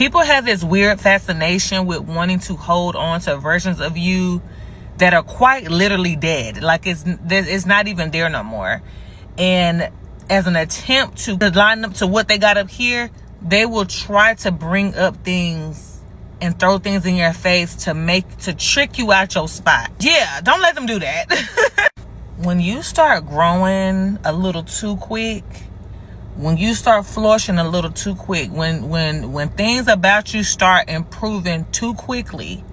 People have this weird fascination with wanting to hold on to versions of you that are quite literally dead. Like it's not even there no more. And as an attempt to line up to what they got up here, they will try to bring up things and throw things in your face to trick you out your spot. Yeah, don't let them do that. When you start growing a little too quick, when you start flourishing a little too quick, when things about you start improving too quickly,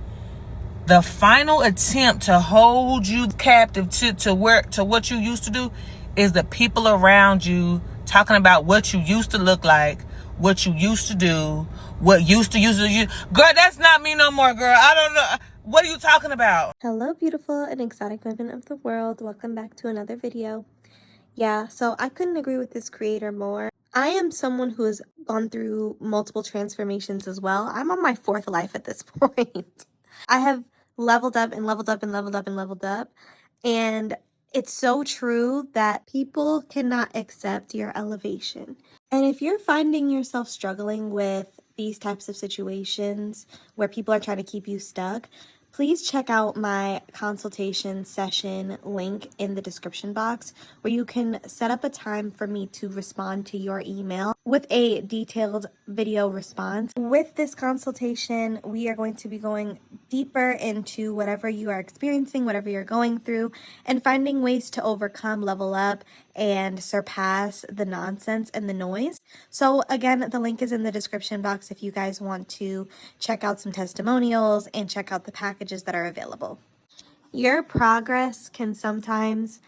the final attempt to hold you captive to what you used to do is the people around you talking about what you used to look like, what you used to do, what used to you. Girl, that's not me no more, girl. I don't know. What are you talking about? Hello, beautiful and exotic women of the world. Welcome back to another video. Yeah, so I couldn't agree with this creator more. I am someone who has gone through multiple transformations as well. I'm on my fourth life at this point. I have leveled up and leveled up and leveled up and leveled up. And it's so true that people cannot accept your elevation. And if you're finding yourself struggling with these types of situations where people are trying to keep you stuck, please check out my consultation session link in the description box where you can set up a time for me to respond to your email with a detailed video response. With this consultation, we are going to be going deeper into whatever you are experiencing, whatever you're going through, and finding ways to overcome, level up, and surpass the nonsense and the noise. So again, the link is in the description box if you guys want to check out some testimonials and check out the packages that are available. Your progress can sometimes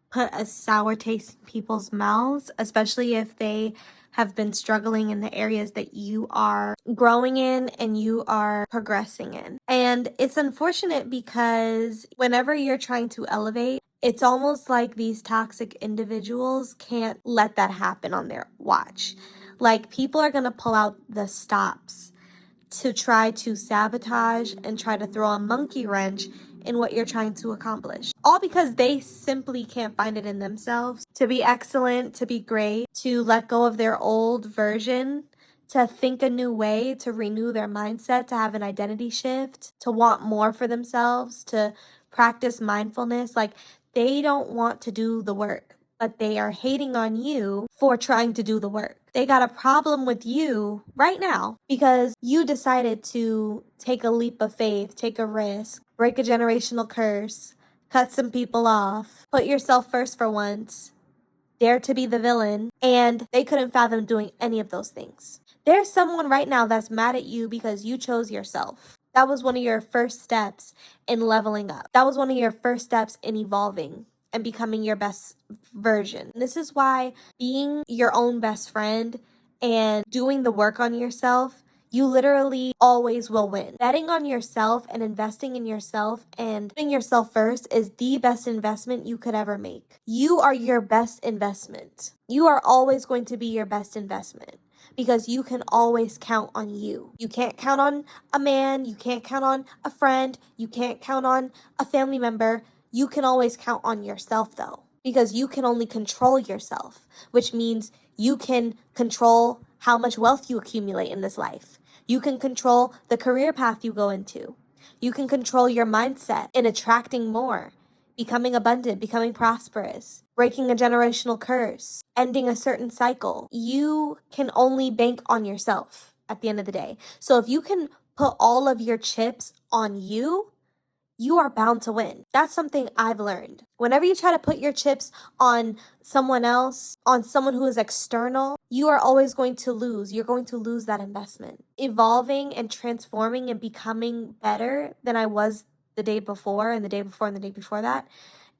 put a sour taste in people's mouths, especially if they have been struggling in the areas that you are growing in and you are progressing in. And it's unfortunate because whenever you're trying to elevate, it's almost like these toxic individuals can't let that happen on their watch. Like, people are going to pull out the stops to try to sabotage and try to throw a monkey wrench in what you're trying to accomplish. All because they simply can't find it in themselves to be excellent, to be great, to let go of their old version, to think a new way, to renew their mindset, to have an identity shift, to want more for themselves, to practice mindfulness. Like, they don't want to do the work, but they are hating on you for trying to do the work. They got a problem with you right now because you decided to take a leap of faith, take a risk, break a generational curse, cut some people off, put yourself first for once, dare to be the villain, and they couldn't fathom doing any of those things. There's someone right now that's mad at you because you chose yourself. That was one of your first steps in leveling up. That was one of your first steps in evolving and becoming your best version. This is why being your own best friend and doing the work on yourself, you literally always will win. Betting on yourself and investing in yourself and putting yourself first is the best investment you could ever make. You are your best investment. You are always going to be your best investment because you can always count on you. You can't count on a man. You can't count on a friend. You can't count on a family member. You can always count on yourself, though, because you can only control yourself, which means you can control how much wealth you accumulate in this life. You can control the career path you go into. You can control your mindset in attracting more, becoming abundant, becoming prosperous, breaking a generational curse, ending a certain cycle. You can only bank on yourself at the end of the day. So if you can put all of your chips on you, you are bound to win. That's something I've learned. Whenever you try to put your chips on someone else, on someone who is external, you are always going to lose. You're going to lose that investment. Evolving and transforming and becoming better than I was the day before and the day before and the day before that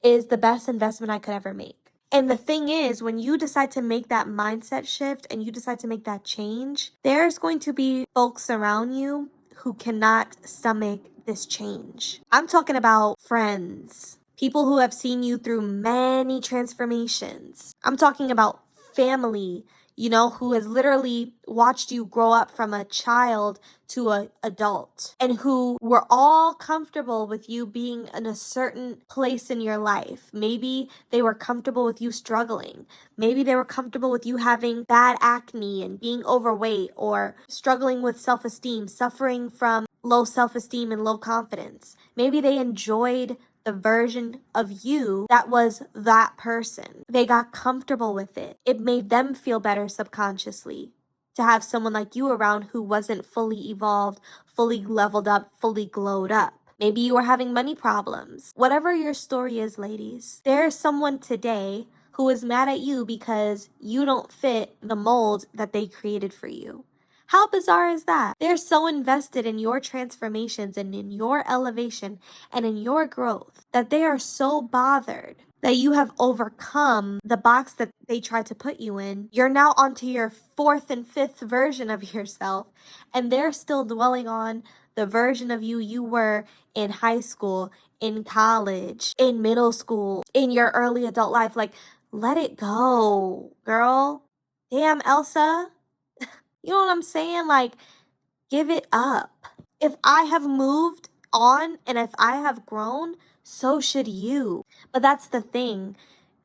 is the best investment I could ever make. And the thing is, when you decide to make that mindset shift and you decide to make that change, there's going to be folks around you who cannot stomach this change. I'm talking about friends, people who have seen you through many transformations. I'm talking about family, who has literally watched you grow up from a child to an adult, and who were all comfortable with you being in a certain place in your life. Maybe they were comfortable with you struggling. Maybe they were comfortable with you having bad acne and being overweight, or struggling with self-esteem, suffering from low self-esteem and low confidence. Maybe they enjoyed the version of you that was that person. They got comfortable with it. It made them feel better subconsciously to have someone like you around who wasn't fully evolved, fully leveled up, fully glowed up. Maybe you were having money problems. Whatever your story is, ladies, there is someone today who is mad at you because you don't fit the mold that they created for you. How bizarre is that? They're so invested in your transformations and in your elevation and in your growth that they are so bothered that you have overcome the box that they tried to put you in. You're now onto your 4th and 5th version of yourself, and they're still dwelling on the version of you were in high school, in college, in middle school, in your early adult life. Like, let it go, girl. Damn, Elsa. You know what I'm saying? Like, give it up. If I have moved on and if I have grown, so should you. But that's the thing.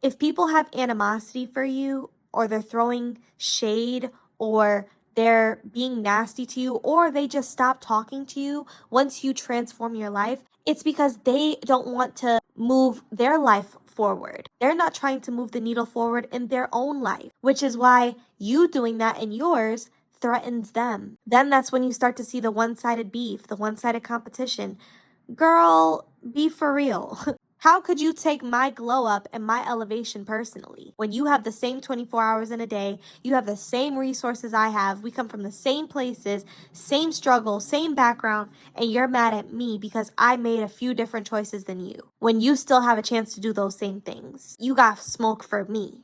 If people have animosity for you, or they're throwing shade, or they're being nasty to you, or they just stop talking to you once you transform your life, it's because they don't want to move their life forward. They're not trying to move the needle forward in their own life, which is why you doing that in yours threatens them. Then that's when you start to see the one-sided beef, the one-sided competition. Girl, be for real. How could you take my glow up and my elevation personally when you have the same 24 hours in a day, you have the same resources I have, we come from the same places, same struggle, same background, and you're mad at me because I made a few different choices than you, when you still have a chance to do those same things? You got smoke for me.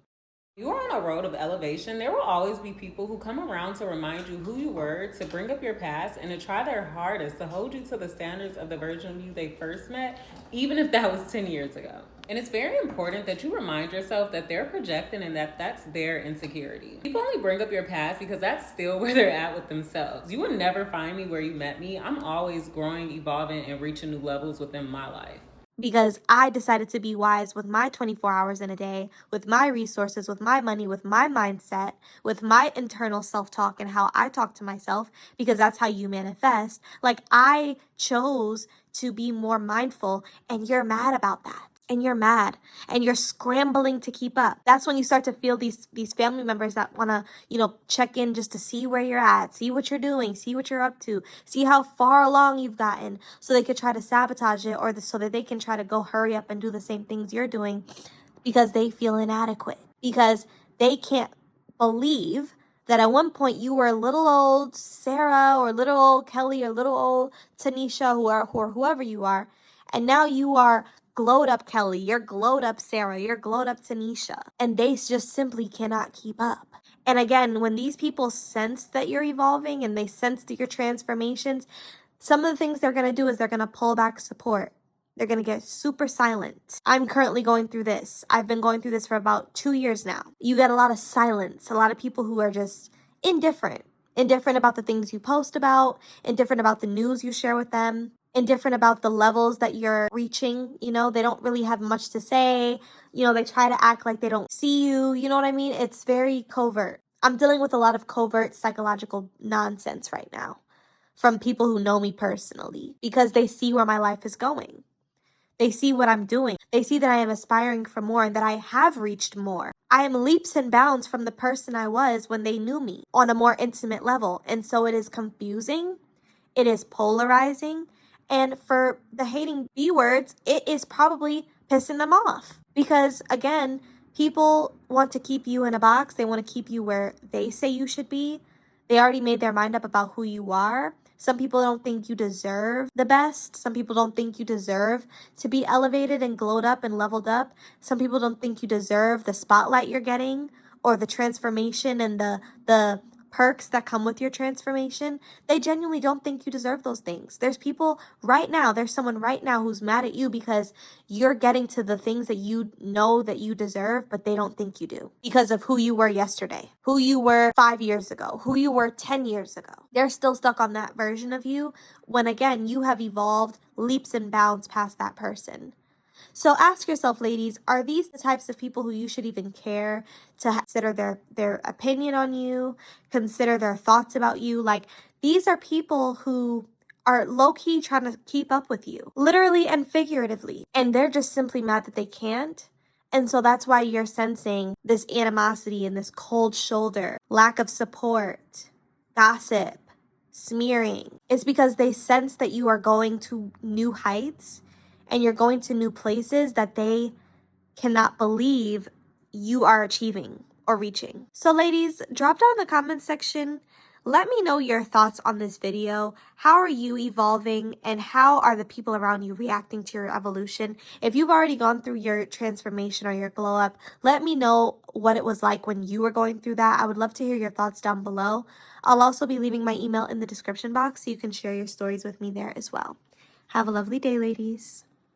You are on a road of elevation. There will always be people who come around to remind you who you were, to bring up your past, and to try their hardest to hold you to the standards of the version of you they first met, even if that was 10 years ago. And it's very important that you remind yourself that they're projecting and that that's their insecurity. People only bring up your past because that's still where they're at with themselves. You will never find me where you met me. I'm always growing, evolving, and reaching new levels within my life. Because I decided to be wise with my 24 hours in a day, with my resources, with my money, with my mindset, with my internal self-talk and how I talk to myself, because that's how you manifest. Like, I chose to be more mindful, and you're mad about that. And you're mad, and you're scrambling to keep up. That's when you start to feel these family members that want to, check in just to see where you're at, see what you're doing, see what you're up to, see how far along you've gotten, so they could try to sabotage it, or so that they can try to go hurry up and do the same things you're doing, because they feel inadequate, because they can't believe that at one point you were little old Sarah, or little old Kelly, or little old Tanisha, or whoever you are, and now you are glowed up Kelly, you're glowed up Sarah, you're glowed up Tanisha, and they just simply cannot keep up. And again, when these people sense that you're evolving and they sense that your transformations, some of the things they're going to do is they're going to pull back support. They're going to get super silent. I'm currently going through this. I've been going through this for about 2 years now. You get a lot of silence, a lot of people who are just indifferent about the things you post about, indifferent about the news you share with them, indifferent about the levels that you're reaching. They don't really have much to say. They try to act like they don't see you. You know what I mean? It's very covert. I'm dealing with a lot of covert psychological nonsense right now from people who know me personally, because they see where my life is going. They see what I'm doing. They see that I am aspiring for more and that I have reached more. I am leaps and bounds from the person I was when they knew me on a more intimate level. And so it is confusing. It is polarizing. And for the hating B words, it is probably pissing them off. Because again, people want to keep you in a box. They want to keep you where they say you should be. They already made their mind up about who you are. Some people don't think you deserve the best. Some people don't think you deserve to be elevated and glowed up and leveled up. Some people don't think you deserve the spotlight you're getting, or the transformation and the perks that come with your transformation, they genuinely don't think you deserve those things. There's someone right now who's mad at you because you're getting to the things that you know that you deserve, but they don't think you do because of who you were yesterday, who you were 5 years ago, who you were 10 years ago. They're still stuck on that version of you when, again, you have evolved leaps and bounds past that person. So ask yourself, ladies, are these the types of people who you should even care to consider their opinion on you, consider their thoughts about you? Like, these are people who are low-key trying to keep up with you, literally and figuratively, and they're just simply mad that they can't. And so that's why you're sensing this animosity and this cold shoulder, lack of support, gossip, smearing. It's because they sense that you are going to new heights and you're going to new places that they cannot believe you are achieving or reaching. So ladies, drop down in the comments section. Let me know your thoughts on this video. How are you evolving and how are the people around you reacting to your evolution? If you've already gone through your transformation or your glow up, let me know what it was like when you were going through that. I would love to hear your thoughts down below. I'll also be leaving my email in the description box so you can share your stories with me there as well. Have a lovely day, ladies.